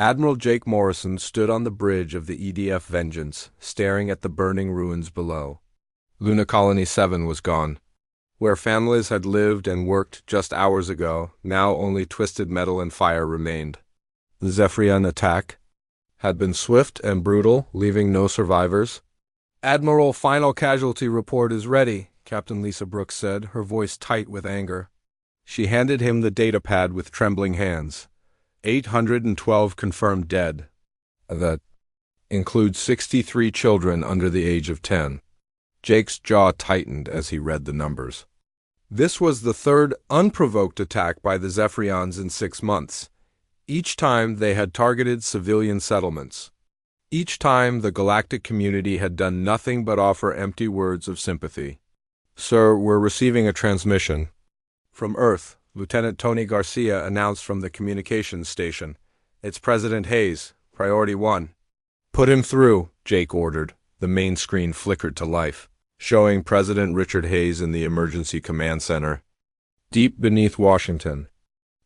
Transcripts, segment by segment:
Admiral Jake Morrison stood on the bridge of the EDF Vengeance, staring at the burning ruins below. Luna Colony 7 was gone. Where families had lived and worked just hours ago, now only twisted metal and fire remained. The Zephyrian attack had been swift and brutal, leaving no survivors. "Admiral, final casualty report is ready," Captain Lisa Brooks said, her voice tight with anger. She handed him the datapad with trembling hands. 812 confirmed dead. That includes 63 children under the age of 10. Jake's jaw tightened as he read the numbers. This was the third unprovoked attack by the Zephyrians in 6 months. Each time they had targeted civilian settlements. Each time the galactic community had done nothing but offer empty words of sympathy. "Sir, we're receiving a transmission." From Earth, Lieutenant Tony Garcia announced from the communications station. "It's President Hayes, Priority 1. "Put him through," Jake ordered. The main screen flickered to life, showing President Richard Hayes in the Emergency Command Center, deep beneath Washington.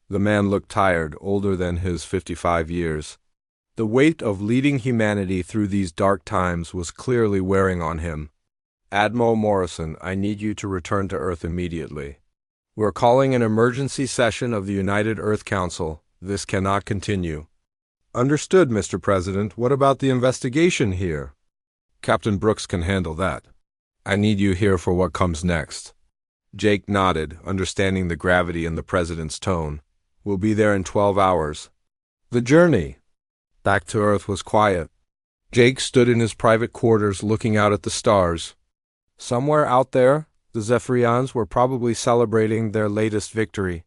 The man looked tired, older than his 55 years. The weight of leading humanity through these dark times was clearly wearing on him. "Admiral Morrison, I need you to return to Earth immediately. We're calling an emergency session of the United Earth Council. This cannot continue." "Understood, Mr. President. What about the investigation here?" "Captain Brooks can handle that. I need you here for what comes next." Jake nodded, understanding the gravity in the President's tone. "We'll be there in 12 hours. The journey back to Earth was quiet. Jake stood in his private quarters looking out at the stars. Somewhere out there, the Zephyrians were probably celebrating their latest victory.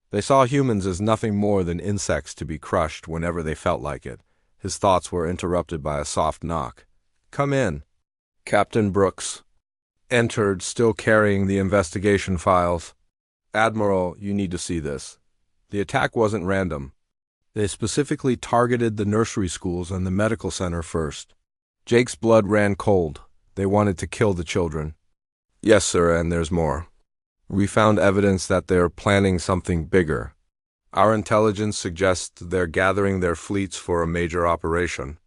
They saw humans as nothing more than insects to be crushed whenever they felt like it. His thoughts were interrupted by a soft knock. "Come in." Captain Brooks entered, still carrying the investigation files. "Admiral, you need to see this. The attack wasn't random. They specifically targeted the nursery schools and the medical center first." Jake's blood ran cold. They wanted to kill the children. "Yes, sir, and there's more. We found evidence that they're planning something bigger. Our intelligence suggests they're gathering their fleets for a major operation."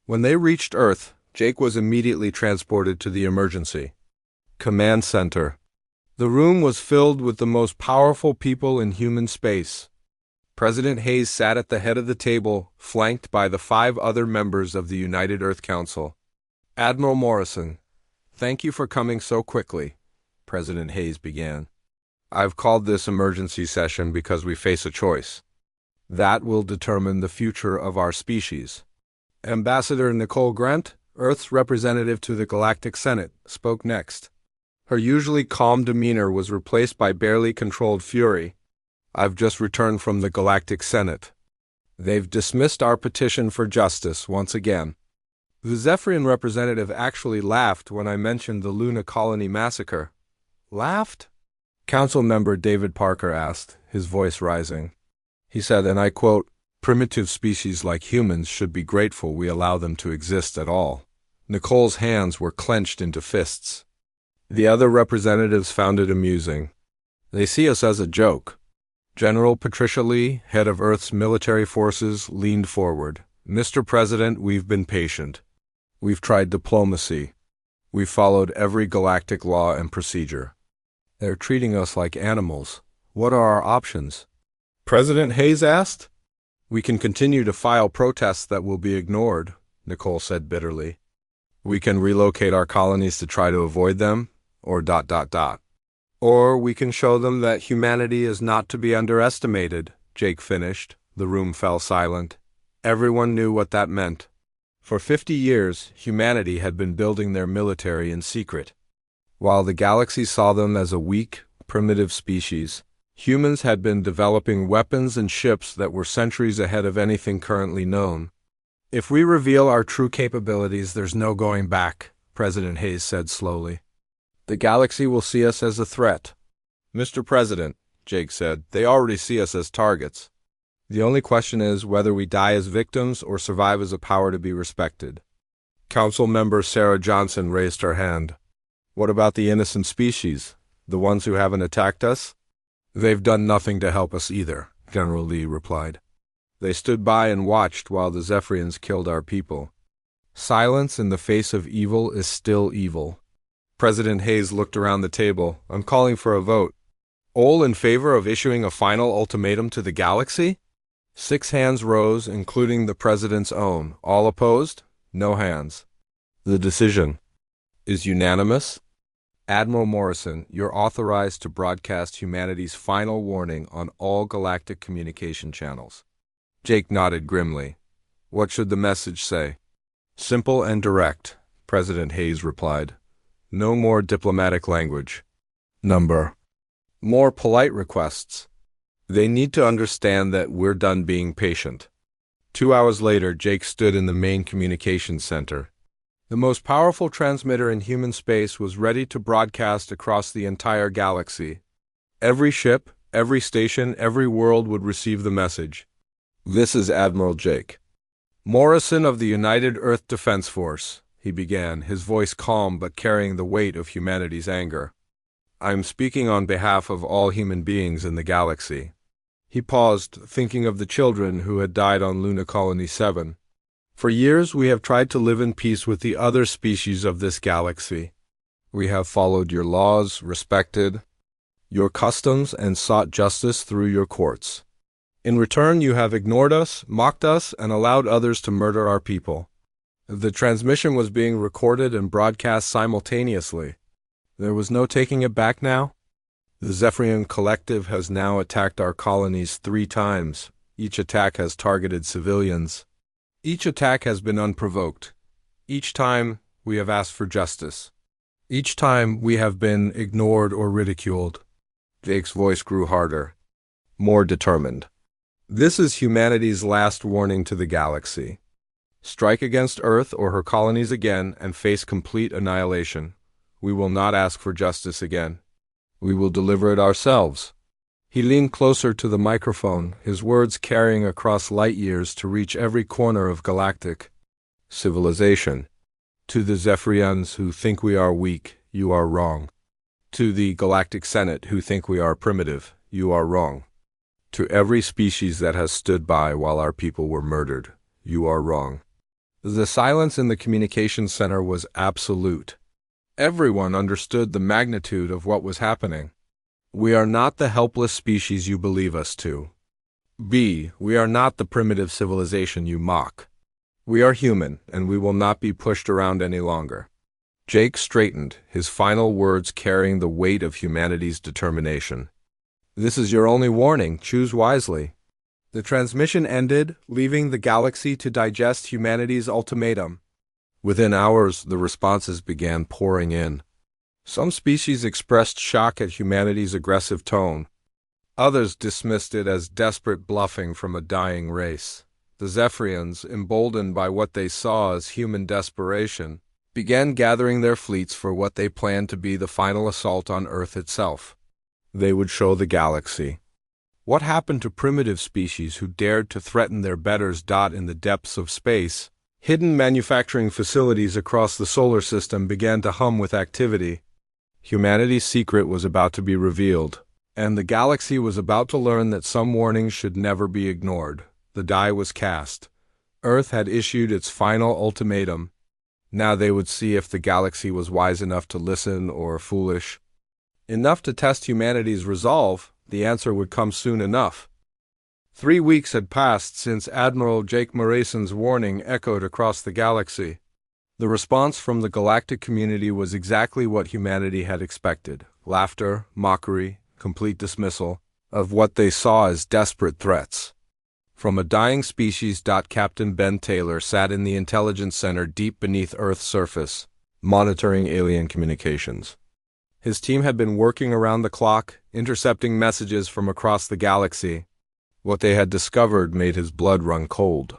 When they reached Earth, Jake was immediately transported to the emergency command center. The room was filled with the most powerful people in human space. President Hayes sat at the head of the table, flanked by the 5 other members of the United Earth Council. "Admiral Morrison, thank you for coming so quickly," President Hayes began. "I've called this emergency session because we face a choice. That will determine the future of our species." Ambassador Nicole Grant, Earth's representative to the Galactic Senate, spoke next. Her usually calm demeanor was replaced by barely controlled fury. "I've just returned from the Galactic Senate. They've dismissed our petition for justice once again." The Zephyrian representative actually laughed when I mentioned the Luna Colony massacre. "Laughed?" Council member David Parker asked, his voice rising. He said, and I quote, "Primitive species like humans should be grateful we allow them to exist at all." Nicole's hands were clenched into fists. The other representatives found it amusing. "They see us as a joke." General Patricia Lee, head of Earth's military forces, leaned forward. "Mr. President, we've been patient. We've tried diplomacy. We've followed every galactic law and procedure. They're treating us like animals. What are our options?" President Hayes asked. "We can continue to file protests that will be ignored," Nicole said bitterly. "We can relocate our colonies to try to avoid them, or ... Or we can show them that humanity is not to be underestimated," Jake finished. The room fell silent. Everyone knew what that meant. For 50 years, humanity had been building their military in secret. While the galaxy saw them as a weak, primitive species, humans had been developing weapons and ships that were centuries ahead of anything currently known. "If we reveal our true capabilities, there's no going back," President Hayes said slowly. "The galaxy will see us as a threat." "Mr. President," Jake said, "they already see us as targets. The only question is whether we die as victims or survive as a power to be respected." Council member Sarah Johnson raised her hand. "What about the innocent species, the ones who haven't attacked us?" "They've done nothing to help us either," General Lee replied. They stood by and watched while the Zephyrians killed our people. Silence in the face of evil is still evil. President Hayes looked around the table. I'm calling for a vote. All in favor of issuing a final ultimatum to the galaxy? 6 hands rose, including the president's own. All opposed? No hands. The decision is unanimous. Admiral Morrison, you're authorized to broadcast humanity's final warning on all galactic communication channels. Jake nodded grimly. What should the message say? Simple and direct, President Hayes replied. No more diplomatic language. More polite requests. They need to understand that we're done being patient. 2 hours later, Jake stood in the main communications center. The most powerful transmitter in human space was ready to broadcast across the entire galaxy. Every ship, every station, every world would receive the message. This is Admiral Jake Morrison of the United Earth Defense Force, he began, his voice calm but carrying the weight of humanity's anger. I'm speaking on behalf of all human beings in the galaxy. He paused, thinking of the children who had died on Luna Colony 7. For years we have tried to live in peace with the other species of this galaxy. We have followed your laws, respected your customs, and sought justice through your courts. In return, you have ignored us, mocked us, and allowed others to murder our people. The transmission was being recorded and broadcast simultaneously. There was no taking it back now. The Zephyrian Collective has now attacked our colonies 3 times. Each attack has targeted civilians. Each attack has been unprovoked. Each time, we have asked for justice. Each time, we have been ignored or ridiculed. Jake's voice grew harder, more determined. This is humanity's last warning to the galaxy. Strike against Earth or her colonies again and face complete annihilation. We will not ask for justice again. We will deliver it ourselves. He leaned closer to the microphone, his words carrying across light years to reach every corner of galactic civilization. To the Zephyrians who think we are weak, you are wrong. To the Galactic Senate who think we are primitive, you are wrong. To every species that has stood by while our people were murdered, you are wrong. The silence in the communications center was absolute. Everyone understood the magnitude of what was happening. We are not the helpless species you believe us to. B. We are not the primitive civilization you mock. We are human, and we will not be pushed around any longer. Jake straightened, his final words carrying the weight of humanity's determination. This is your only warning. Choose wisely. The transmission ended, leaving the galaxy to digest humanity's ultimatum. Within hours, the responses began pouring in. Some species expressed shock at humanity's aggressive tone. Others dismissed it as desperate bluffing from a dying race. The Zephyrians, emboldened by what they saw as human desperation, began gathering their fleets for what they planned to be the final assault on Earth itself. They would show the galaxy what happened to primitive species who dared to threaten their betters. In the depths of space, hidden manufacturing facilities across the solar system began to hum with activity. Humanity's secret was about to be revealed, and the galaxy was about to learn that some warnings should never be ignored. The die was cast. Earth had issued its final ultimatum. Now they would see if the galaxy was wise enough to listen or foolish enough to test humanity's resolve. The answer would come soon enough. 3 weeks had passed since Admiral Jake Morrison's warning echoed across the galaxy. The response from the galactic community was exactly what humanity had expected: laughter, mockery, complete dismissal of what they saw as desperate threats. From a dying species. Captain Ben Taylor sat in the intelligence center deep beneath Earth's surface, monitoring alien communications. His team had been working around the clock, intercepting messages from across the galaxy. What they had discovered made his blood run cold.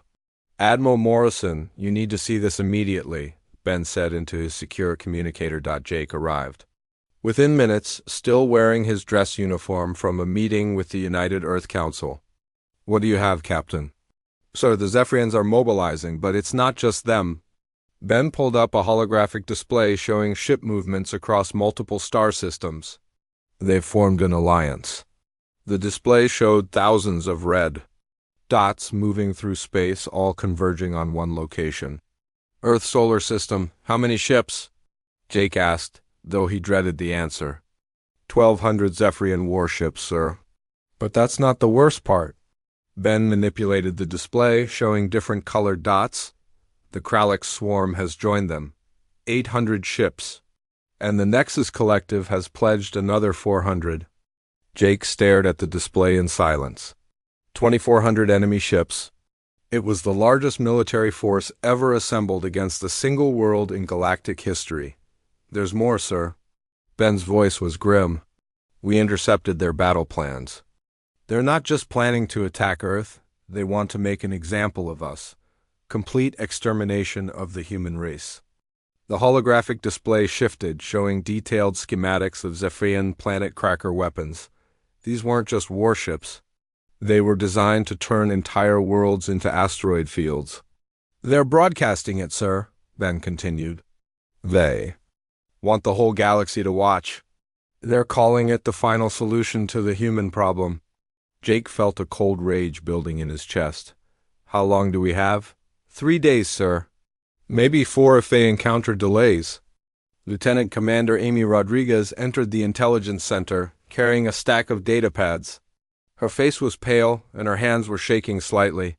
Admiral Morrison, you need to see this immediately, Ben said into his secure communicator. Jake arrived within minutes, still wearing his dress uniform from a meeting with the United Earth Council. What do you have, Captain? Sir, the Zephyrians are mobilizing, but it's not just them. Ben pulled up a holographic display showing ship movements across multiple star systems. They've formed an alliance. The display showed thousands of red dots moving through space, all converging on one location. Earth solar system, how many ships? Jake asked, though he dreaded the answer. 1,200 Zephyrian warships, sir. But that's not the worst part. Ben manipulated the display, showing different colored dots. The Kralix swarm has joined them. 800 ships. And the Nexus Collective has pledged another 400. Jake stared at the display in silence. 2,400 enemy ships. It was the largest military force ever assembled against a single world in galactic history. There's more, sir. Ben's voice was grim. We intercepted their battle plans. They're not just planning to attack Earth, they want to make an example of us. Complete extermination of the human race. The holographic display shifted, showing detailed schematics of Zephyrian planet cracker weapons. These weren't just warships. They were designed to turn entire worlds into asteroid fields. They're broadcasting it, sir, Ben continued. They want the whole galaxy to watch. They're calling it the final solution to the human problem. Jake felt a cold rage building in his chest. How long do we have? 3 days, sir. Maybe 4 if they encounter delays. Lieutenant Commander Amy Rodriguez entered the intelligence center, carrying a stack of data pads. Her face was pale, and her hands were shaking slightly.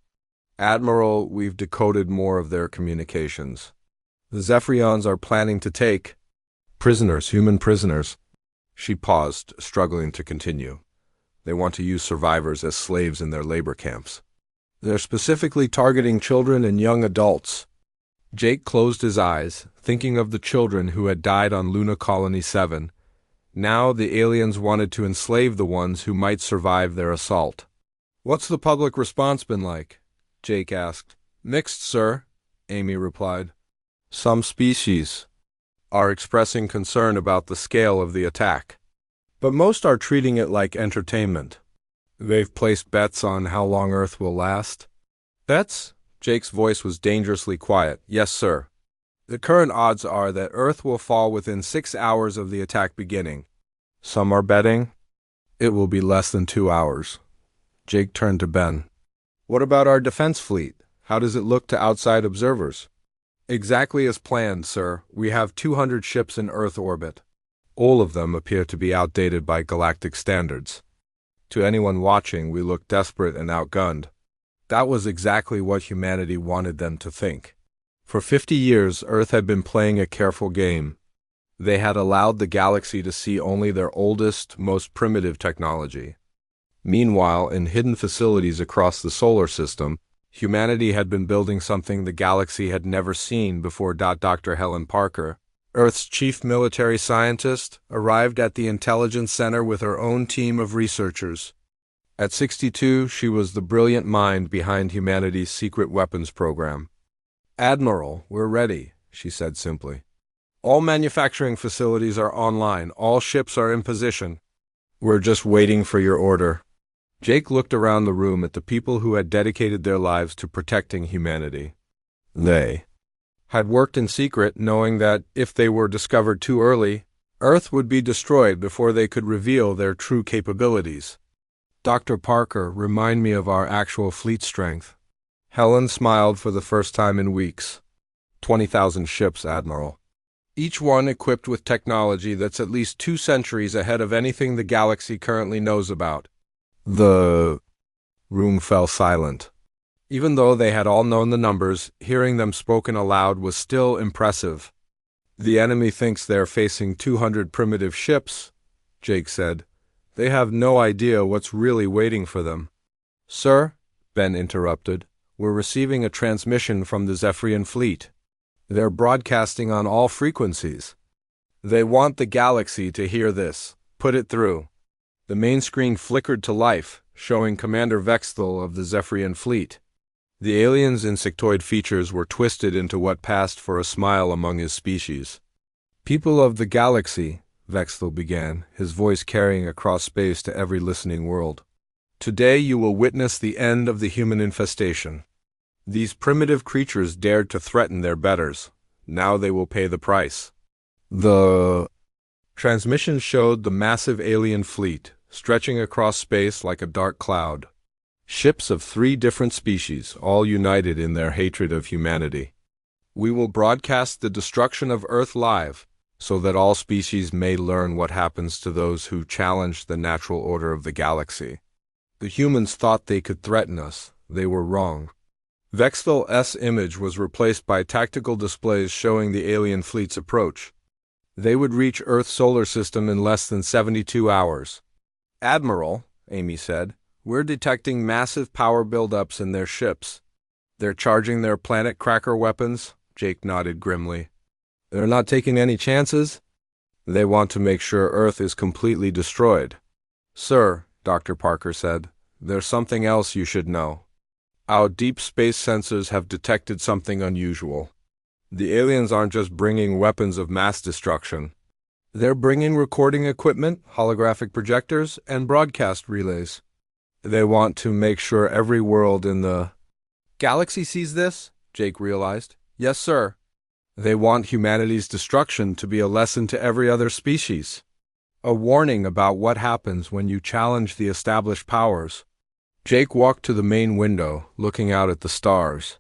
Admiral, we've decoded more of their communications. The Zephyrians are planning to take prisoners, human prisoners. She paused, struggling to continue. They want to use survivors as slaves in their labor camps. They're specifically targeting children and young adults. Jake closed his eyes, thinking of the children who had died on Luna Colony 7. Now the aliens wanted to enslave the ones who might survive their assault. What's the public response been like? Jake asked. Mixed, sir, Amy replied. Some species are expressing concern about the scale of the attack, but most are treating it like entertainment. They've placed bets on how long Earth will last. Bets? Jake's voice was dangerously quiet. Yes, sir. The current odds are that Earth will fall within 6 hours of the attack beginning. Some are betting it will be less than 2 hours. Jake turned to Ben. What about our defense fleet? How does it look to outside observers? Exactly as planned, sir. We have 200 ships in Earth orbit. All of them appear to be outdated by galactic standards. To anyone watching, we look desperate and outgunned. That was exactly what humanity wanted them to think. For 50 years, Earth had been playing a careful game. They had allowed the galaxy to see only their oldest, most primitive technology. Meanwhile, in hidden facilities across the solar system, humanity had been building something the galaxy had never seen before. Dr. Helen Parker, Earth's chief military scientist, arrived at the intelligence center with her own team of researchers. At 62, she was the brilliant mind behind humanity's secret weapons program. Admiral, we're ready, she said simply. All manufacturing facilities are online. All ships are in position. We're just waiting for your order. Jake looked around the room at the people who had dedicated their lives to protecting humanity. They had worked in secret, knowing that if they were discovered too early, Earth would be destroyed before they could reveal their true capabilities. Dr. Parker, remind me of our actual fleet strength. Helen smiled for the first time in weeks. 20,000 ships, Admiral. Each one equipped with technology that's at least 2 centuries ahead of anything the galaxy currently knows about. The room fell silent. Even though they had all known the numbers, hearing them spoken aloud was still impressive. The enemy thinks they're facing 200 primitive ships, Jake said. They have no idea what's really waiting for them. Sir, Ben interrupted, we're receiving a transmission from the Zephyrian fleet. They're broadcasting on all frequencies. They want the galaxy to hear this. Put it through. The main screen flickered to life, showing Commander Vexthal of the Zephyrian fleet. The alien's insectoid features were twisted into what passed for a smile among his species. People of the galaxy, Vexthal began, his voice carrying across space to every listening world. Today you will witness the end of the human infestation. These primitive creatures dared to threaten their betters. Now they will pay the price. The transmission showed the massive alien fleet, stretching across space like a dark cloud. Ships of 3 different species, all united in their hatred of humanity. We will broadcast the destruction of Earth live, so that all species may learn what happens to those who challenge the natural order of the galaxy. The humans thought they could threaten us. They were wrong. Vexthal's image was replaced by tactical displays showing the alien fleet's approach. They would reach Earth's solar system in less than 72 hours. "Admiral," Amy said, "we're detecting massive power buildups in their ships." "They're charging their planet cracker weapons?" Jake nodded grimly. "They're not taking any chances?" "They want to make sure Earth is completely destroyed." "Sir," Dr. Parker said, "there's something else you should know. Our deep space sensors have detected something unusual. The aliens aren't just bringing weapons of mass destruction. They're bringing recording equipment, holographic projectors, and broadcast relays. They want to make sure every world in the galaxy sees this," Jake realized. "Yes, sir. They want humanity's destruction to be a lesson to every other species. A warning about what happens when you challenge the established powers." Jake walked to the main window, looking out at the stars.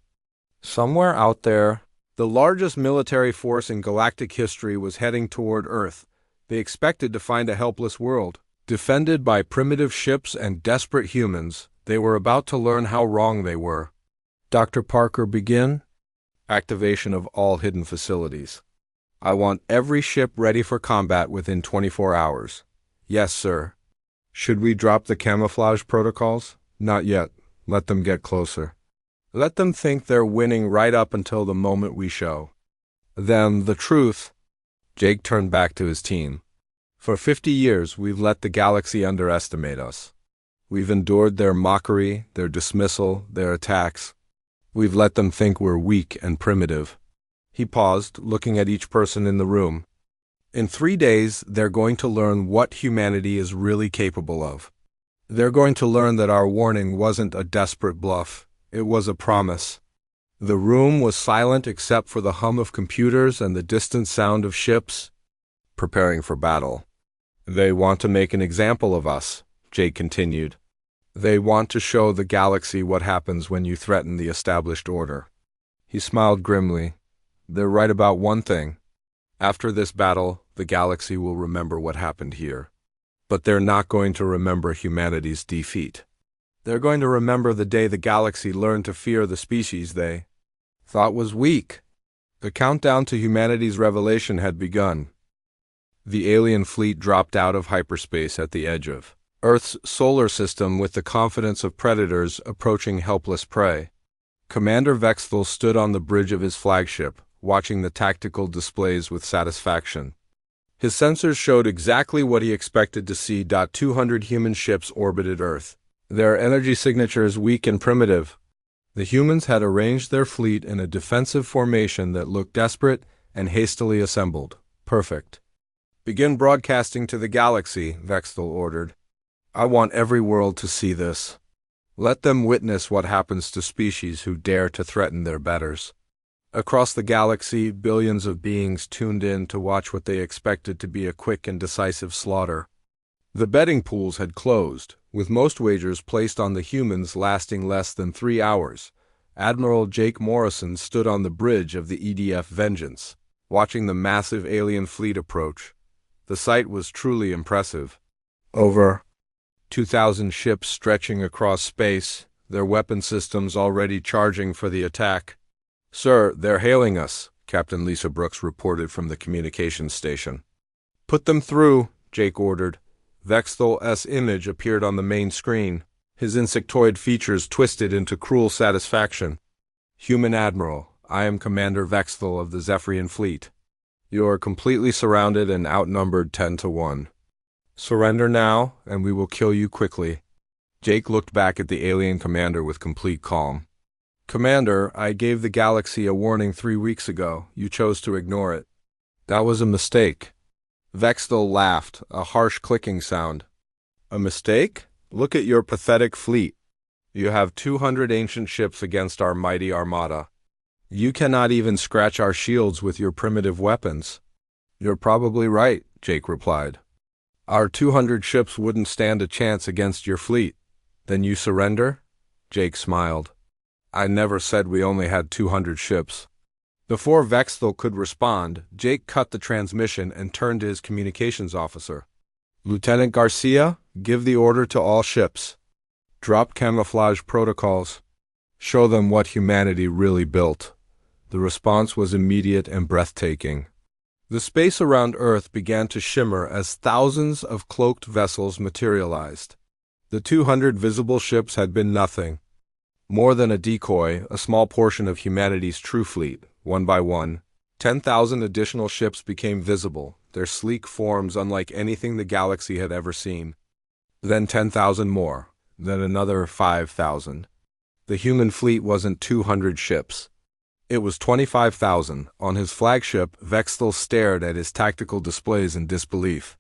Somewhere out there, the largest military force in galactic history was heading toward Earth. They expected to find a helpless world, defended by primitive ships and desperate humans. They were about to learn how wrong they were. "Dr. Parker, begin." "Activation of all hidden facilities. I want every ship ready for combat within 24 hours. "Yes, sir." "Should we drop the camouflage protocols?" "Not yet. Let them get closer. Let them think they're winning right up until the moment we show them the truth." Jake turned back to his team. "For 50 years, we've let the galaxy underestimate us. We've endured their mockery, their dismissal, their attacks. We've let them think we're weak and primitive." He paused, looking at each person in the room. "In 3 days, they're going to learn what humanity is really capable of. They're going to learn that our warning wasn't a desperate bluff. It was a promise." The room was silent except for the hum of computers and the distant sound of ships preparing for battle. "They want to make an example of us," Jake continued. "They want to show the galaxy what happens when you threaten the established order." He smiled grimly. "They're right about one thing. After this battle, the galaxy will remember what happened here. But they're not going to remember humanity's defeat. They're going to remember the day the galaxy learned to fear the species they thought was weak." The countdown to humanity's revelation had begun. The alien fleet dropped out of hyperspace at the edge of Earth's solar system with the confidence of predators approaching helpless prey. Commander Vexthal stood on the bridge of his flagship, watching the tactical displays with satisfaction. His sensors showed exactly what he expected to see. 200 human ships orbited Earth, their energy signatures weak and primitive. The humans had arranged their fleet in a defensive formation that looked desperate and hastily assembled. Perfect. "Begin broadcasting to the galaxy," Vexthal ordered. "I want every world to see this. Let them witness what happens to species who dare to threaten their betters." Across the galaxy, billions of beings tuned in to watch what they expected to be a quick and decisive slaughter. The betting pools had closed, with most wagers placed on the humans lasting less than 3 hours. Admiral Jake Morrison stood on the bridge of the EDF Vengeance, watching the massive alien fleet approach. The sight was truly impressive. Over 2,000 ships stretching across space, their weapon systems already charging for the attack. "Sir, they're hailing us," Captain Lisa Brooks reported from the communications station. "Put them through," Jake ordered. Vexthal's image appeared on the main screen, his insectoid features twisted into cruel satisfaction. "Human Admiral, I am Commander Vexthal of the Zephyrian Fleet. You are completely surrounded and outnumbered 10 to 1. Surrender now, and we will kill you quickly." Jake looked back at the alien commander with complete calm. "Commander, I gave the galaxy a warning 3 weeks ago. You chose to ignore it." "That was a mistake." Vexthal laughed, a harsh clicking sound. "A mistake? Look at your pathetic fleet. You have 200 ancient ships against our mighty armada. You cannot even scratch our shields with your primitive weapons." "You're probably right," Jake replied. "Our 200 ships wouldn't stand a chance against your fleet." "Then you surrender?" Jake smiled. I never said we only had 200 ships. Before Vexthal could respond, Jake cut the transmission and turned to his communications officer. Lieutenant Garcia, give the order to all ships. Drop camouflage protocols. Show them what humanity really built. The response was immediate and breathtaking. The space around Earth began to shimmer as thousands of cloaked vessels materialized. The 200 visible ships had been nothing. More than a decoy, a small portion of humanity's true fleet. One by one, 10,000 additional ships became visible, their sleek forms unlike anything the galaxy had ever seen. Then 10,000 more, then another 5,000. The human fleet wasn't 200 ships. It was 25,000. On his flagship, Vexthal stared at his tactical displays in disbelief.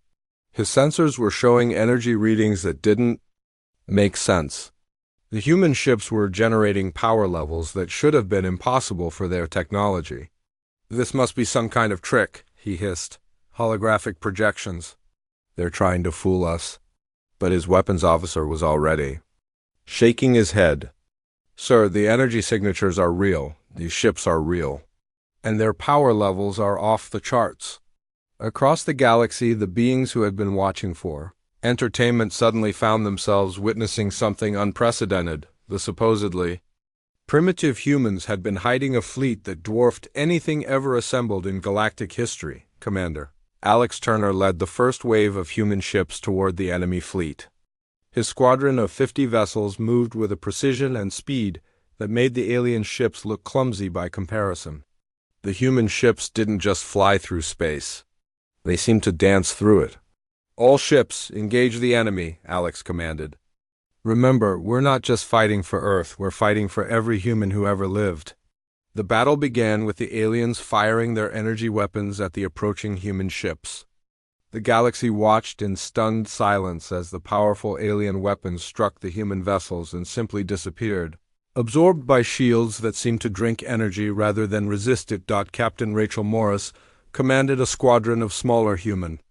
His sensors were showing energy readings that didn't make sense. The human ships were generating power levels that should have been impossible for their technology. This must be some kind of trick, he hissed. Holographic projections. They're trying to fool us. But his weapons officer was already shaking his head. Sir, the energy signatures are real. These ships are real. And their power levels are off the charts. Across the galaxy, the beings who had been watching for entertainment suddenly found themselves witnessing something unprecedented. The supposedly primitive humans had been hiding a fleet that dwarfed anything ever assembled in galactic history. Commander Alex Turner led the first wave of human ships toward the enemy fleet. His squadron of 50 vessels moved with a precision and speed that made the alien ships look clumsy by comparison. The human ships didn't just fly through space. They seemed to dance through it. All ships, engage the enemy, Alex commanded. Remember, we're not just fighting for Earth, we're fighting for every human who ever lived. The battle began with the aliens firing their energy weapons at the approaching human ships. The galaxy watched in stunned silence as the powerful alien weapons struck the human vessels and simply disappeared, absorbed by shields that seemed to drink energy rather than resist it. Captain Rachel Morris commanded a squadron of smaller human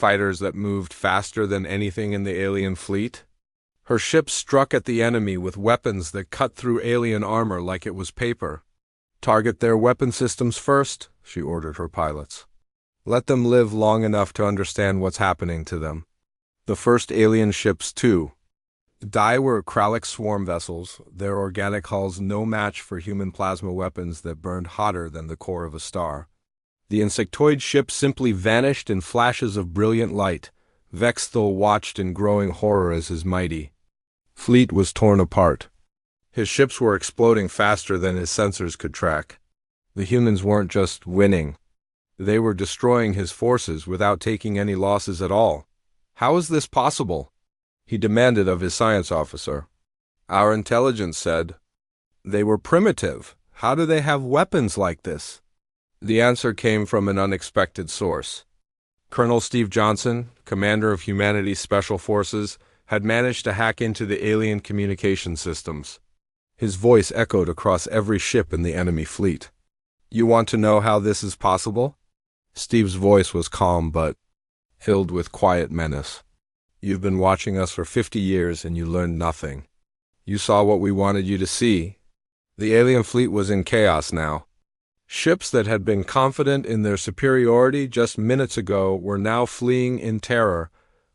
fighters that moved faster than anything in the alien fleet. Her ships struck at the enemy with weapons that cut through alien armor like it was paper. Target their weapon systems first, she ordered her pilots. Let them live long enough to understand what's happening to them. The first alien ships, too. Die were Kralik swarm vessels, their organic hulls no match for human plasma weapons that burned hotter than the core of a star. The insectoid ship simply vanished in flashes of brilliant light. Vexthal watched in growing horror as his mighty fleet was torn apart. His ships were exploding faster than his sensors could track. The humans weren't just winning. They were destroying his forces without taking any losses at all. How is this possible? He demanded of his science officer. Our intelligence said. They were primitive. How do they have weapons like this? The answer came from an unexpected source. Colonel Steve Johnson, commander of Humanity's Special Forces, had managed to hack into the alien communication systems. His voice echoed across every ship in the enemy fleet. You want to know how this is possible? Steve's voice was calm but filled with quiet menace. You've been watching us for 50 years and you learned nothing. You saw what we wanted you to see. The alien fleet was in chaos now. Ships that had been confident in their superiority just minutes ago were now fleeing in terror,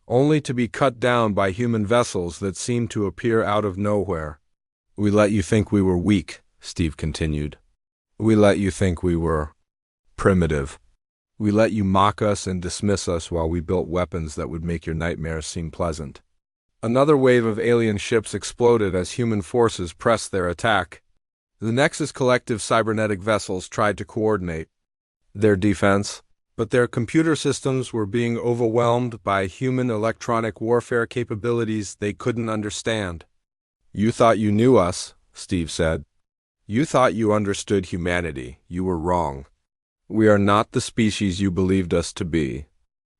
only to be cut down by human vessels that seemed to appear out of nowhere. We let you think we were weak, Steve continued. We let you think we were primitive. We let you mock us and dismiss us while we built weapons that would make your nightmares seem pleasant. Another wave of alien ships exploded as human forces pressed their attack. The Nexus collective cybernetic vessels tried to coordinate their defense, but their computer systems were being overwhelmed by human electronic warfare capabilities they couldn't understand. You thought you knew us, Steve said. You thought you understood humanity. You were wrong. We are not the species you believed us to be.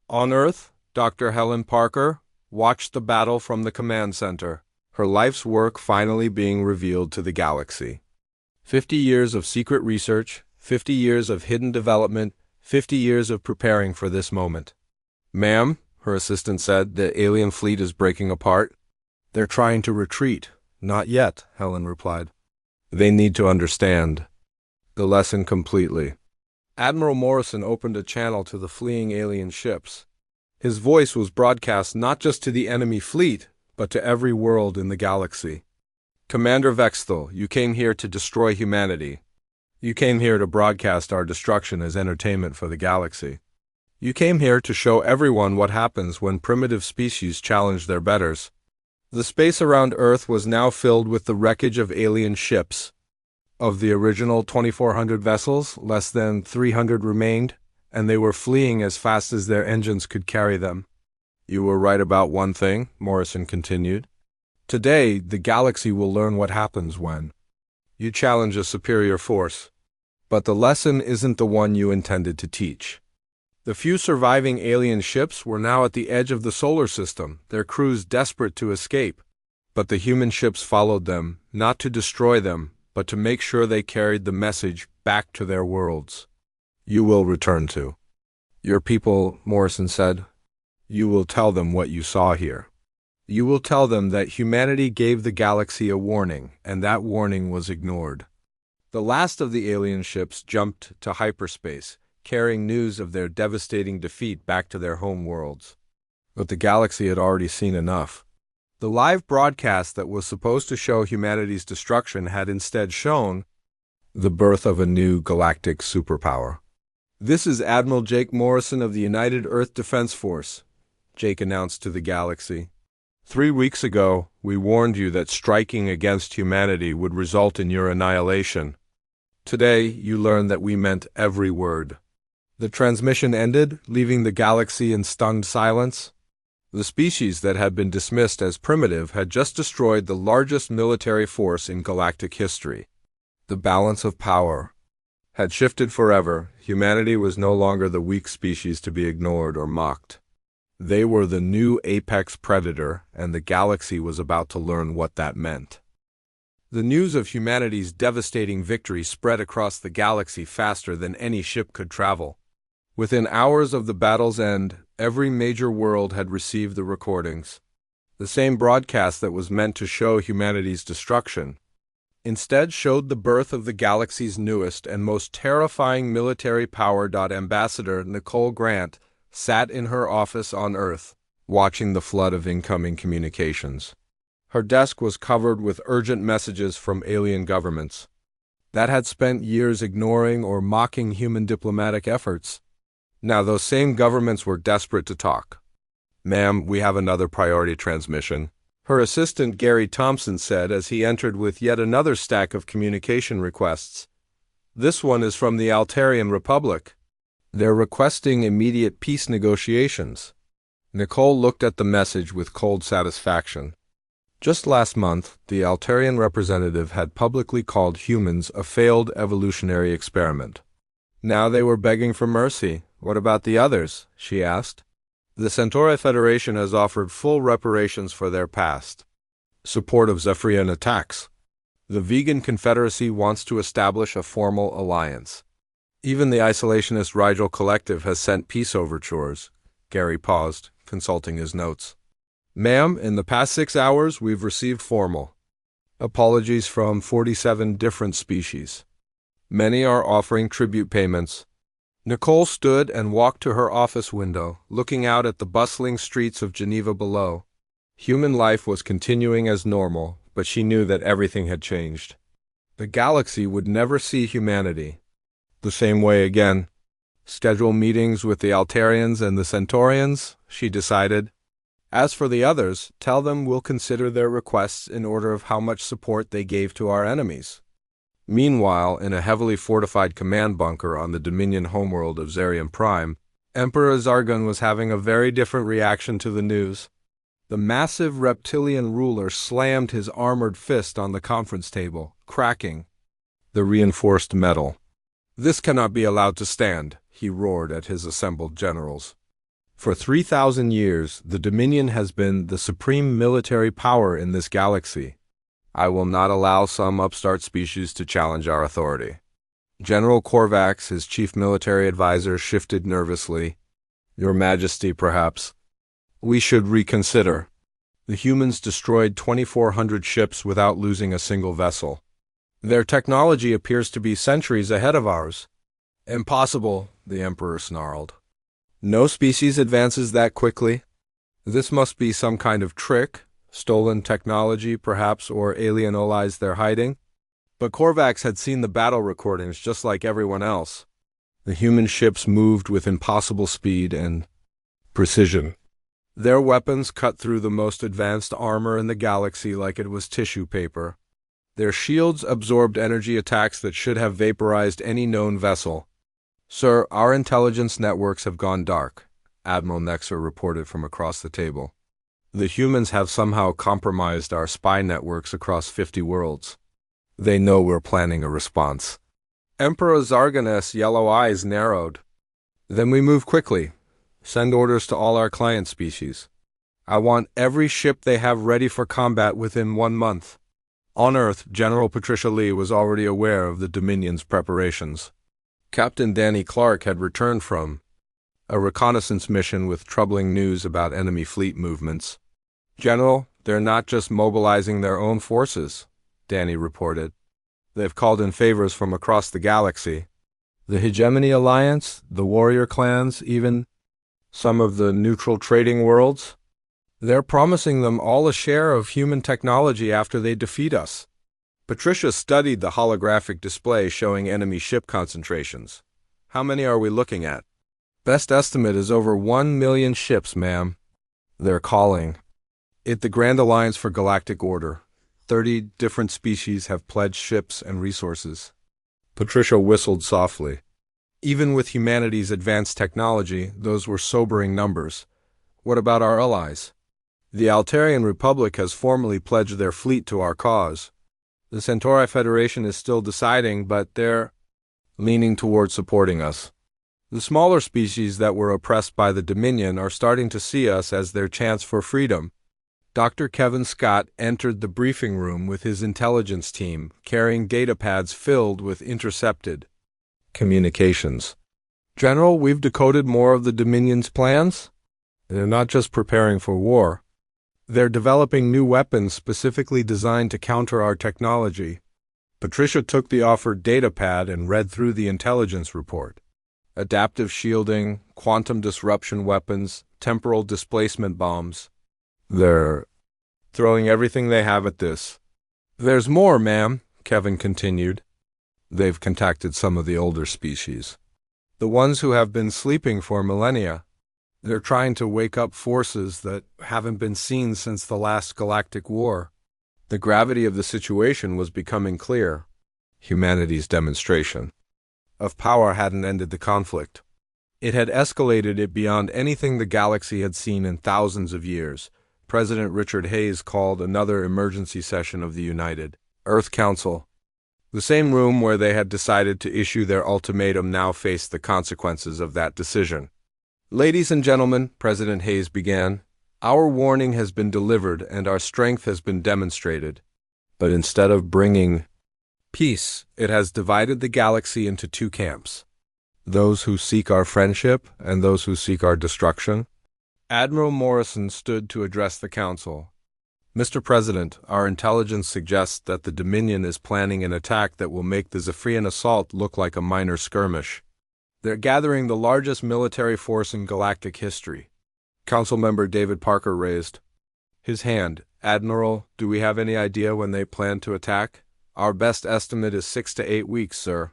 On Earth, Dr. Helen Parker watched the battle from the command center, her life's work finally being revealed to the galaxy. 50 years of secret research, 50 years of hidden development, 50 years of preparing for this moment. Ma'am, her assistant said, the alien fleet is breaking apart. They're trying to retreat. Not yet, Helen replied. They need to understand the lesson completely. Admiral Morrison opened a channel to the fleeing alien ships. His voice was broadcast not just to the enemy fleet, but to every world in the galaxy. Commander Vexthal, you came here to destroy humanity. You came here to broadcast our destruction as entertainment for the galaxy. You came here to show everyone what happens when primitive species challenge their betters. The space around Earth was now filled with the wreckage of alien ships. Of the original 2,400 vessels, less than 300 remained, and they were fleeing as fast as their engines could carry them. You were right about one thing, Morrison continued. Today, the galaxy will learn what happens when you challenge a superior force. But the lesson isn't the one you intended to teach. The few surviving alien ships were now at the edge of the solar system, their crews desperate to escape. But the human ships followed them, not to destroy them, but to make sure they carried the message back to their worlds. You will return to your people, Morrison said. You will tell them what you saw here. You will tell them that humanity gave the galaxy a warning, and that warning was ignored. The last of the alien ships jumped to hyperspace, carrying news of their devastating defeat back to their home worlds. But the galaxy had already seen enough. The live broadcast that was supposed to show humanity's destruction had instead shown the birth of a new galactic superpower. This is Admiral Jake Morrison of the United Earth Defense Force, Jake announced to the galaxy. 3 weeks ago, we warned you that striking against humanity would result in your annihilation. Today, you learn that we meant every word. The transmission ended, leaving the galaxy in stunned silence. The species that had been dismissed as primitive had just destroyed the largest military force in galactic history. The balance of power had shifted forever. Humanity was no longer the weak species to be ignored or mocked. They were the new apex predator, and the galaxy was about to learn what that meant. The news of humanity's devastating victory spread across the galaxy faster than any ship could travel. Within hours of the battle's end, every major world had received the recordings. The same broadcast that was meant to show humanity's destruction instead showed the birth of the galaxy's newest and most terrifying military power. Ambassador Nicole Grant sat in her office on Earth, watching the flood of incoming communications. Her desk was covered with urgent messages from alien governments that had spent years ignoring or mocking human diplomatic efforts. Now those same governments were desperate to talk. Ma'am, we have another priority transmission, her assistant Gary Thompson said as he entered with yet another stack of communication requests. This one is from the Altarian Republic. They're requesting immediate peace negotiations. Nicole looked at the message with cold satisfaction. Just last month, the Altarian representative had publicly called humans a failed evolutionary experiment. Now they were begging for mercy. What about the others? She asked. The Centauri Federation has offered full reparations for their past. Support of Zephyrian attacks. The Vegan Confederacy wants to establish a formal alliance. Even the isolationist Rigel Collective has sent peace overtures. Gary paused, consulting his notes. Ma'am, in the past 6 hours, we've received formal apologies from 47 different species. Many are offering tribute payments. Nicole stood and walked to her office window, looking out at the bustling streets of Geneva below. Human life was continuing as normal, but she knew that everything had changed. The galaxy would never see humanity the same way again. Schedule meetings with the Altarians and the Centaurians, she decided. As for the others, tell them we'll consider their requests in order of how much support they gave to our enemies. Meanwhile, in a heavily fortified command bunker on the Dominion homeworld of Zarian Prime, Emperor Zargon was having a very different reaction to the news. The massive reptilian ruler slammed his armored fist on the conference table, cracking the reinforced metal. This cannot be allowed to stand, he roared at his assembled generals. For 3,000 years, the Dominion has been the supreme military power in this galaxy. I will not allow some upstart species to challenge our authority. General Korvax, his chief military advisor, shifted nervously. Your Majesty, perhaps. We should reconsider. The humans destroyed 2,400 ships without losing a single vessel. Their technology appears to be centuries ahead of ours. Impossible, the Emperor snarled. No species advances that quickly. This must be some kind of trick, stolen technology perhaps, or alien allies they're hiding. But Korvax had seen the battle recordings just like everyone else. The human ships moved with impossible speed and precision. Their weapons cut through the most advanced armor in the galaxy like it was tissue paper. Their shields absorbed energy attacks that should have vaporized any known vessel. Sir, our intelligence networks have gone dark, Admiral Nexer reported from across the table. The humans have somehow compromised our spy networks across 50 worlds. They know we're planning a response. Emperor Zarganes' yellow eyes narrowed. Then we move quickly. Send orders to all our client species. I want every ship they have ready for combat within 1 month. On Earth, General Patricia Lee was already aware of the Dominion's preparations. Captain Danny Clark had returned from a reconnaissance mission with troubling news about enemy fleet movements. General, they're not just mobilizing their own forces, Danny reported. They've called in favors from across the galaxy. The Hegemony Alliance, the warrior clans, even some of the neutral trading worlds. They're promising them all a share of human technology after they defeat us. Patricia studied the holographic display showing enemy ship concentrations. How many are we looking at? Best estimate is over 1 million ships, ma'am. They're calling it the Grand Alliance for Galactic Order. 30 different species have pledged ships and resources. Patricia whistled softly. Even with humanity's advanced technology, those were sobering numbers. What about our allies? The Altarian Republic has formally pledged their fleet to our cause. The Centauri Federation is still deciding, but they're leaning toward supporting us. The smaller species that were oppressed by the Dominion are starting to see us as their chance for freedom. Dr. Kevin Scott entered the briefing room with his intelligence team, carrying datapads filled with intercepted communications. General, we've decoded more of the Dominion's plans. They're not just preparing for war. They're developing new weapons specifically designed to counter our technology. Patricia took the offered datapad and read through the intelligence report. Adaptive shielding, quantum disruption weapons, temporal displacement bombs. They're throwing everything they have at this. There's more, ma'am, Kevin continued. They've contacted some of the older species. The ones who have been sleeping for millennia. They're trying to wake up forces that haven't been seen since the last Galactic War. The gravity of the situation was becoming clear. Humanity's demonstration of power hadn't ended the conflict. It had escalated it beyond anything the galaxy had seen in thousands of years. President Richard Hayes called another emergency session of the United Earth Council. The same room where they had decided to issue their ultimatum now faced the consequences of that decision. Ladies and gentlemen, President Hayes began, our warning has been delivered and our strength has been demonstrated. But instead of bringing peace, it has divided the galaxy into 2 camps. Those who seek our friendship and those who seek our destruction. Admiral Morrison stood to address the council. Mr. President, our intelligence suggests that the Dominion is planning an attack that will make the Zephyrian assault look like a minor skirmish. They're gathering the largest military force in galactic history. Council member David Parker raised his hand. Admiral, do we have any idea when they plan to attack? Our best estimate is 6 to 8 weeks, sir.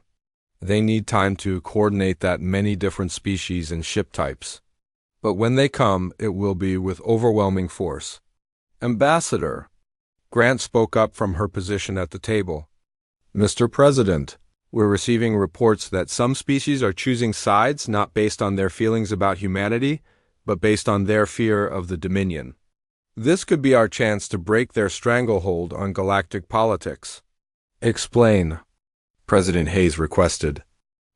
They need time to coordinate that many different species and ship types. But when they come, it will be with overwhelming force. Ambassador, Grant spoke up from her position at the table. Mr. President, we're receiving reports that some species are choosing sides not based on their feelings about humanity, but based on their fear of the Dominion. This could be our chance to break their stranglehold on galactic politics. Explain, President Hayes requested.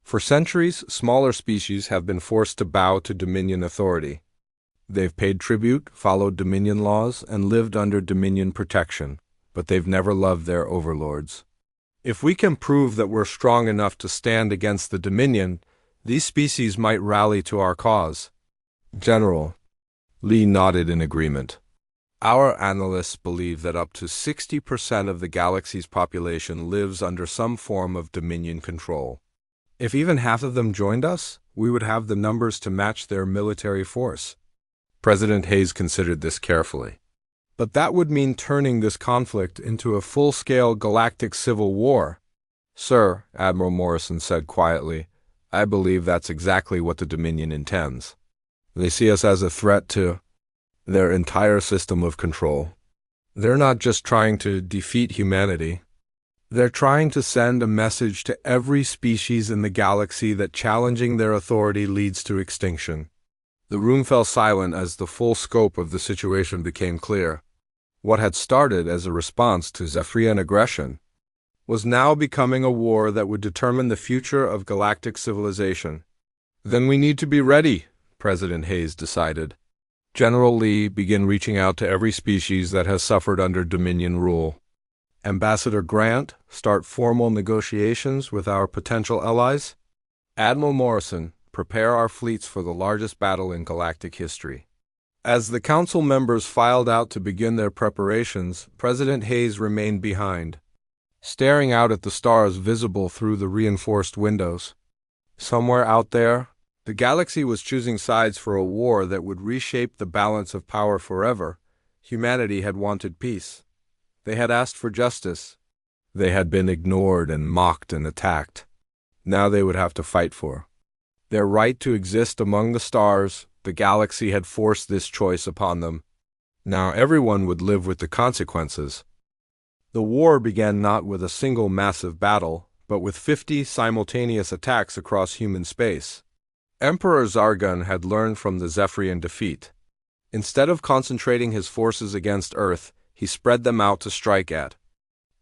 For centuries, smaller species have been forced to bow to Dominion authority. They've paid tribute, followed Dominion laws, and lived under Dominion protection, but they've never loved their overlords. If we can prove that we're strong enough to stand against the Dominion, these species might rally to our cause. General, Lee nodded in agreement. Our analysts believe that up to 60% of the galaxy's population lives under some form of Dominion control. If even half of them joined us, we would have the numbers to match their military force. President Hayes considered this carefully. But that would mean turning this conflict into a full-scale galactic civil war. Sir, Admiral Morrison said quietly, I believe that's exactly what the Dominion intends. They see us as a threat to their entire system of control. They're not just trying to defeat humanity. They're trying to send a message to every species in the galaxy that challenging their authority leads to extinction. The room fell silent as the full scope of the situation became clear. What had started as a response to Zephyrian aggression was now becoming a war that would determine the future of galactic civilization. Then we need to be ready, President Hayes decided. General Lee, begin reaching out to every species that has suffered under Dominion rule. Ambassador Grant, start formal negotiations with our potential allies. Admiral Morrison, prepare our fleets for the largest battle in galactic history. As the council members filed out to begin their preparations, President Hayes remained behind, staring out at the stars visible through the reinforced windows. Somewhere out there, the galaxy was choosing sides for a war that would reshape the balance of power forever. Humanity had wanted peace. They had asked for justice. They had been ignored and mocked and attacked. Now they would have to fight for their right to exist among the stars. The galaxy had forced this choice upon them. Now everyone would live with the consequences. The war began not with a single massive battle, but with 50 simultaneous attacks across human space. Emperor Zargon had learned from the Zephyrian defeat. Instead of concentrating his forces against Earth, he spread them out to strike at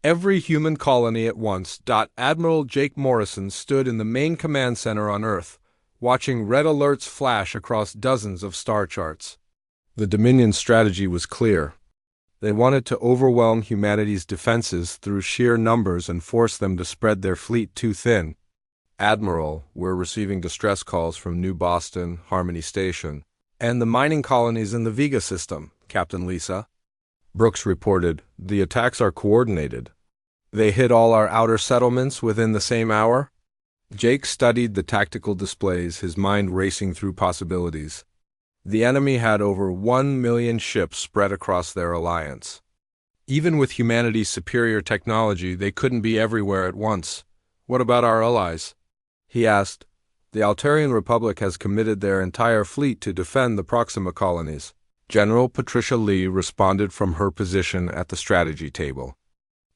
every human colony at once. Admiral Jake Morrison stood in the main command center on Earth, watching red alerts flash across dozens of star charts. The Dominion strategy was clear. They wanted to overwhelm humanity's defenses through sheer numbers and force them to spread their fleet too thin. Admiral, we're receiving distress calls from New Boston, Harmony Station, and the mining colonies in the Vega system, Captain Lisa. Brooks reported, the attacks are coordinated. They hit all our outer settlements within the same hour. Jake studied the tactical displays, his mind racing through possibilities. The enemy had over 1 million ships spread across their alliance. Even with humanity's superior technology, they couldn't be everywhere at once. What about our allies? He asked. The Altarian Republic has committed their entire fleet to defend the Proxima colonies. General Patricia Lee responded from her position at the strategy table.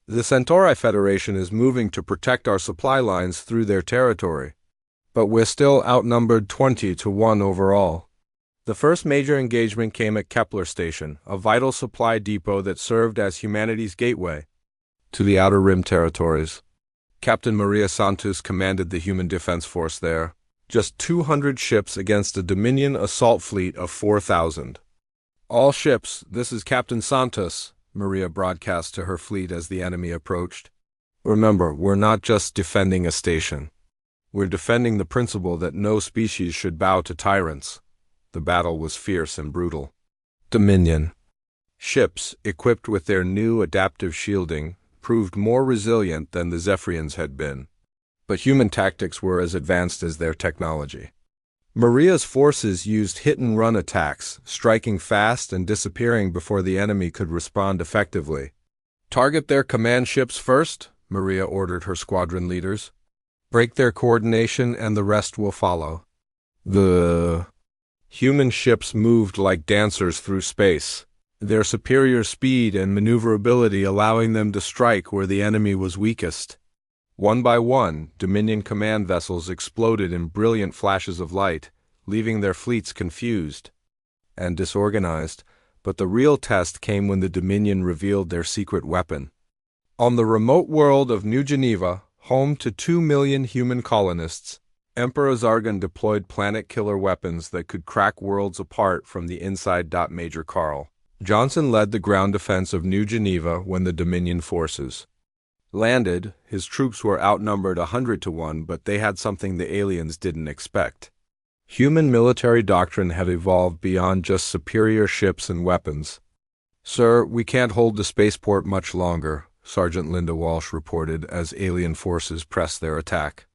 The Centauri Federation is moving to protect our supply lines through their territory, but we're still outnumbered 20-1 overall. The first major engagement came at Kepler Station, a vital supply depot that served as humanity's gateway to the Outer Rim territories. Captain Maria Santos commanded the Human Defense Force there. Just 200 ships against a Dominion assault fleet of 4,000. All ships, this is Captain Santos, Maria broadcast to her fleet as the enemy approached. Remember, we're not just defending a station. We're defending the principle that no species should bow to tyrants. The battle was fierce and brutal. Dominion ships, equipped with their new adaptive shielding, proved more resilient than the Zephyrians had been. But human tactics were as advanced as their technology. Maria's forces used hit-and-run attacks, striking fast and disappearing before the enemy could respond effectively. Target their command ships first, Maria ordered her squadron leaders. Break their coordination and the rest will follow. The human ships moved like dancers through space, their superior speed and maneuverability allowing them to strike where the enemy was weakest. One by one, Dominion command vessels exploded in brilliant flashes of light, leaving their fleets confused and disorganized, but the real test came when the Dominion revealed their secret weapon. On the remote world of New Geneva, home to 2 million human colonists, Emperor Zargon deployed planet-killer weapons that could crack worlds apart from the inside. Major Carl Johnson led the ground defense of New Geneva when the Dominion forces landed. His troops were outnumbered 100-1, but they had something the aliens didn't expect. Human military doctrine had evolved beyond just superior ships and weapons. Sir, we can't hold the spaceport much longer, Sergeant Linda Walsh reported as alien forces pressed their attack.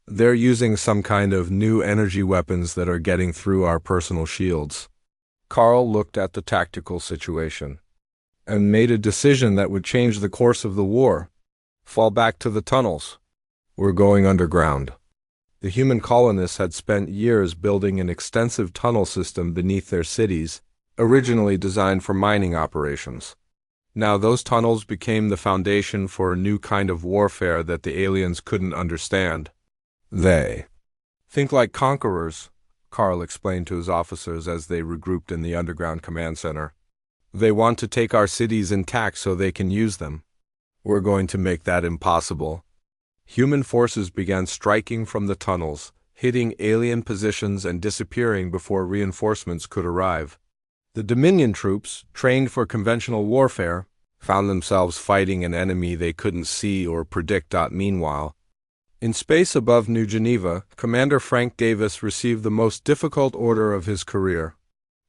They're using some kind of new energy weapons that are getting through our personal shields. Carl looked at the tactical situation and made a decision that would change the course of the war. Fall back to the tunnels. We're going underground. The human colonists had spent years building an extensive tunnel system beneath their cities, originally designed for mining operations. Now those tunnels became the foundation for a new kind of warfare that the aliens couldn't understand. They think like conquerors, Carl explained to his officers as they regrouped in the underground command center. They want to take our cities intact so they can use them. We're going to make that impossible. Human forces began striking from the tunnels, hitting alien positions and disappearing before reinforcements could arrive. The Dominion troops, trained for conventional warfare, found themselves fighting an enemy they couldn't see or predict. Meanwhile, in space above New Geneva, Commander Frank Davis received the most difficult order of his career.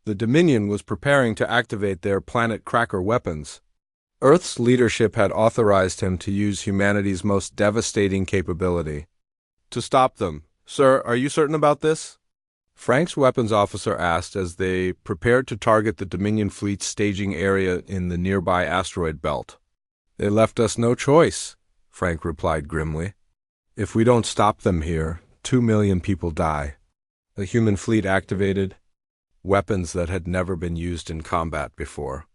The Dominion was preparing to activate their planet cracker weapons. Earth's leadership had authorized him to use humanity's most devastating capability. To stop them. Sir, are you certain about this? Frank's weapons officer asked as they prepared to target the Dominion fleet's staging area in the nearby asteroid belt. They left us no choice, Frank replied grimly. If we don't stop them here, 2 million people die. The human fleet activated weapons that had never been used in combat before.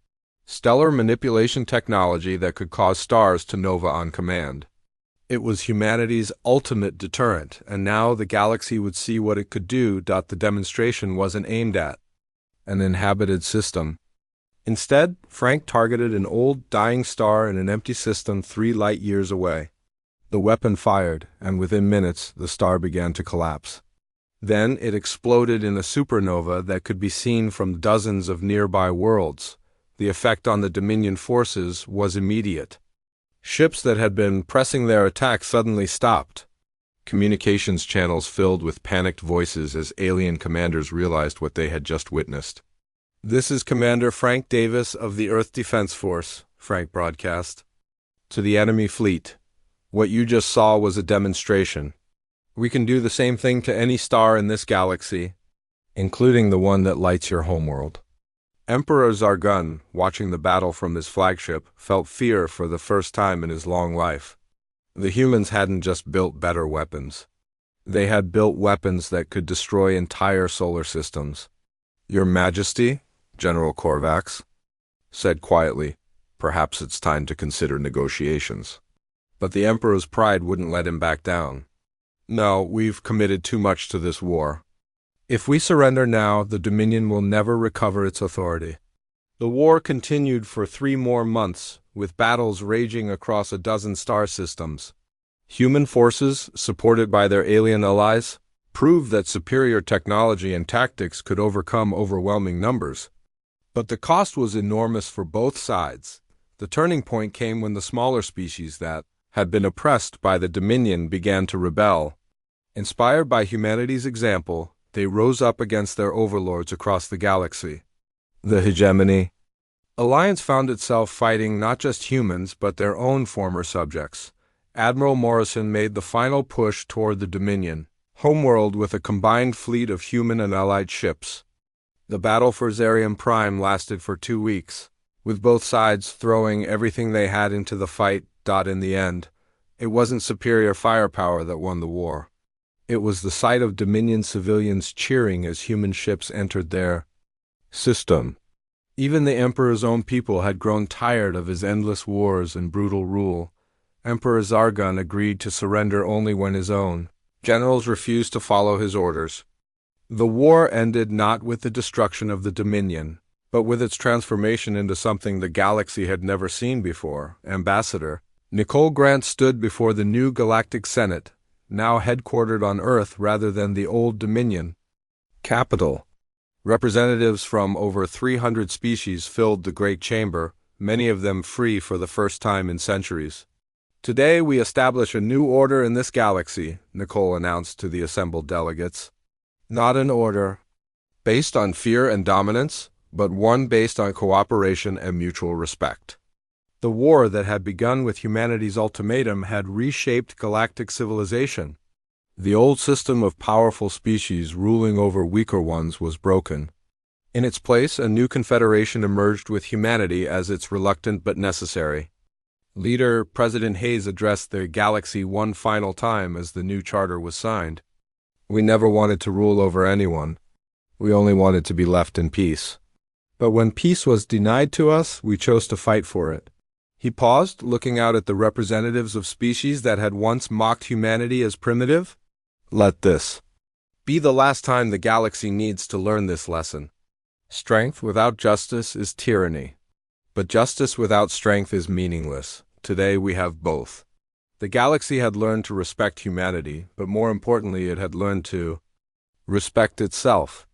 Stellar manipulation technology that could cause stars to nova on command. It was humanity's ultimate deterrent, and now the galaxy would see what it could do. The demonstration wasn't aimed at an inhabited system. Instead, Frank targeted an old, dying star in an empty system 3 light years away. The weapon fired, and within minutes, the star began to collapse. Then it exploded in a supernova that could be seen from dozens of nearby worlds. The effect on the Dominion forces was immediate. Ships that had been pressing their attack suddenly stopped. Communications channels filled with panicked voices as alien commanders realized what they had just witnessed. "This is Commander Frank Davis of the Earth Defense Force," Frank broadcast. "To the enemy fleet. What you just saw was a demonstration. We can do the same thing to any star in this galaxy, including the one that lights your homeworld." Emperor Zargun, watching the battle from his flagship, felt fear for the first time in his long life. The humans hadn't just built better weapons. They had built weapons that could destroy entire solar systems. "Your Majesty," General Korvax said quietly, "perhaps it's time to consider negotiations." But the Emperor's pride wouldn't let him back down. "No, we've committed too much to this war. If we surrender now, the Dominion will never recover its authority." The war continued for 3 more months, with battles raging across a dozen star systems. Human forces, supported by their alien allies, proved that superior technology and tactics could overcome overwhelming numbers. But the cost was enormous for both sides. The turning point came when the smaller species that had been oppressed by the Dominion began to rebel. Inspired by humanity's example, they rose up against their overlords across the galaxy. The Hegemony Alliance found itself fighting not just humans, but their own former subjects. Admiral Morrison made the final push toward the Dominion, homeworld with a combined fleet of human and allied ships. The battle for Zarium Prime lasted for 2 weeks, with both sides throwing everything they had into the fight. In the end, it wasn't superior firepower that won the war. It was the sight of Dominion civilians cheering as human ships entered their system. Even the Emperor's own people had grown tired of his endless wars and brutal rule. Emperor Zargun agreed to surrender only when his own generals refused to follow his orders. The war ended not with the destruction of the Dominion, but with its transformation into something the galaxy had never seen before. Ambassador Nicole Grant stood before the new Galactic Senate, now headquartered on Earth rather than the old Dominion capital. Representatives from over 300 species filled the Great Chamber, many of them free for the first time in centuries. "Today we establish a new order in this galaxy," Nicole announced to the assembled delegates. "Not an order based on fear and dominance, but one based on cooperation and mutual respect. The war that had begun with humanity's ultimatum had reshaped galactic civilization. The old system of powerful species ruling over weaker ones was broken. In its place, a new confederation emerged with humanity as its reluctant but necessary. Leader President Hayes addressed the galaxy one final time as the new charter was signed. We never wanted to rule over anyone. We only wanted to be left in peace. But when peace was denied to us, we chose to fight for it. He paused, looking out at the representatives of species that had once mocked humanity as primitive. Let this be the last time the galaxy needs to learn this lesson. Strength without justice is tyranny, but justice without strength is meaningless. Today we have both. The galaxy had learned to respect humanity, but more importantly, it had learned to respect itself.